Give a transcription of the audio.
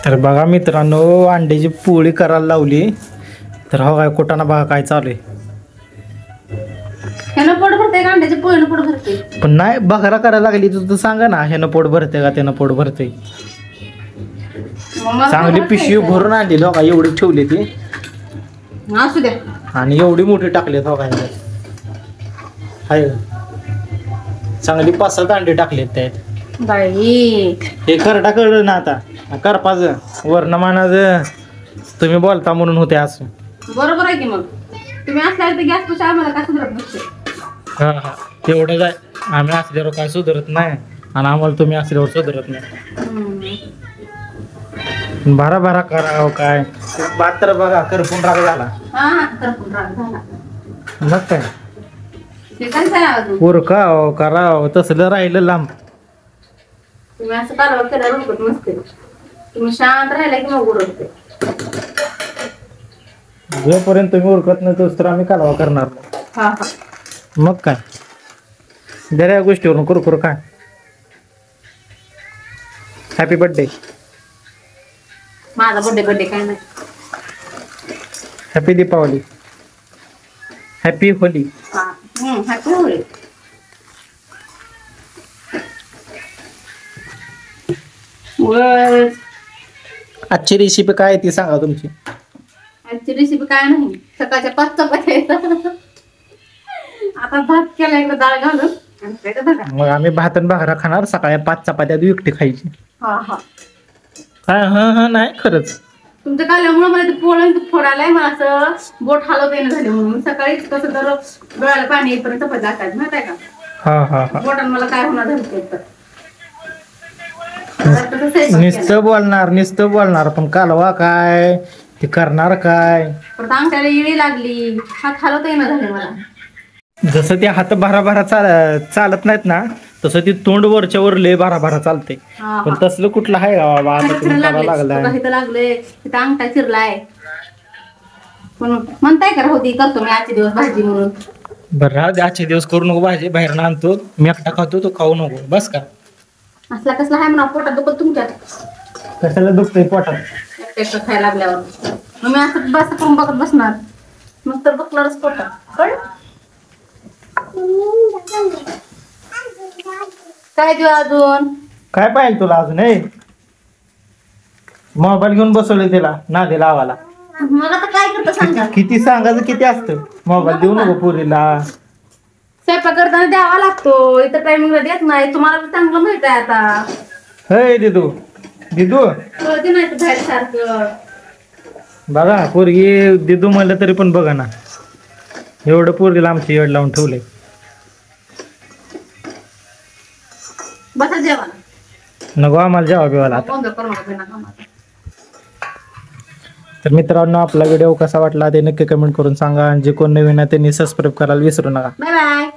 तर बघा मित्रांनो, अंड्याची पोळी करायला लावली. तर हो काय कुटाणा बघा काय चालू आहे. ह्यानं पोट भरते का अंड्याची पोळीनं पोट भरते? पण नाही बघायला करायला लागली तू सांगा ना, ह्यानं पोट भरते का त्यानं पोट भरते. चांगली पिशवी भरून आणली का एवढी ठेवली ती. असू द्या. आणि एवढी मोठी टाकली हो काय हाय. चांगली 5-7 अंडे टाकलेत त्यात. बाई हे खरडा कळलं ना आता. करपाच वर्णमानाचं तुम्ही बोलता म्हणून होते असं. बरोबर आहे की मग तुम्ही असल्यावर तर गॅस पेक्षा आम्हाला काय सुधारत नसते. हा हा तेवढंच आहे. आम्ही असल्यावर काय सुधारत नाही आणि आम्हाला तुम्ही असल्यावर सुधारत नाही. भरा भरा करा काय. भात तर बघा करपून राग झाला. हा करपून राग झाला. मग काय ते काय आहे अजून? उरका करावं तसलं राहिलं लांब. तुम्ही असं कालवा केल्यावर उरकत नसते. तुम्ही शांत राहिला की मग उरकते. जोपर्यंत तुम्ही उरकत नाही तोच तर आम्ही कालवा करणार नाही. हा हा मग काय जरा या गोष्टीवरून कुरकुर काय. Happy birthday. माझा बर्थडे काय नाही. हॅपी दीपावली. हॅपी होली. हा हॅपी होळी. आजची रेसिपी काय आहे ती सांगा तुमची. आजची रेसिपी काय नाही. सकाळच्या 5 चपात्या आहेत. आता भात केला एकदा डाळ घालून आणि पेट बघा. मग आम्ही भात आणि भाकऱ्या खाणार. सकाळी 5 चपात्या एकटी खायची. हा हा काय हा हा नाही खरंच. तुमच्या काल्यामुळे मला ते पोळं फोडायलाय. मला असं बोट हलवता येणं झाले म्हणून सकाळी कसं तर डोळ्याला पाणी येईपर्यंत चपाती टाकायचं माहित आहे का. हा हा हा बोटानं मला काय होणार झालं तर नुसतं बोलणार पण कालवा काय ते करणार काय. परत अंगठ्याला इळी लागली. हात हलवता येणं झाले मला. जसं ते हात भराभरा चालत नाहीत ना तसं ती तोंड वरच्या वर लय भराभरा चालते. पण तसलं कुठलं आहे का बाबा. आता तुम्ही करायला लागलाय. इथं लागले तिथं अंगठा चिरलाय. पण म्हणताय का होती करतो मी आजचे दिवस भाजी म्हणून. बरं राहू दे. आजचे दिवस करू नको. भाजी बाहेर आणतो मी एकटा खातो तो खाऊ नको बस का. असला कसला आहे म्हणा पोटात दुखत तुमच्यात. कशाला दुखतंय पोटात. एकटं खायला लागल्यावर मग मी असं बस करून बघत बसणार. मग तर दुखणारच पोटात कळ. काय देऊ अजून. काय पाहिजे तुला अजून. मोबाईल घेऊन बसवले तिला नादी लावाला. मग आता काय करतो सांगा. किती सांगायचं किती असतं. मोबाईल देऊ नको पोरीला. स्वयंपाक करताना द्यावा लागतो. इथं टायमिंगला देत नाही. तुम्हाला चांगलं माहित आहे आता. हे दिदू दिदू कळते नाही बाहेर सारखं. बघा पोरगी दिदू म्हणलं तरी पण बघा ना एवढं पोरगीला आमची येड लावून ठेवले. बसा जेवायला. नको आम्हाला जेव्हा बिवाला आता. बंद करू नका बिना कामाचं. तर मित्रांनो आपला व्हिडिओ कसा वाटला ते नक्की कमेंट करून सांगा. आणि जे कोण नवीन आहे त्यांनी सबस्क्राईब करायला विसरू नका. Bye bye.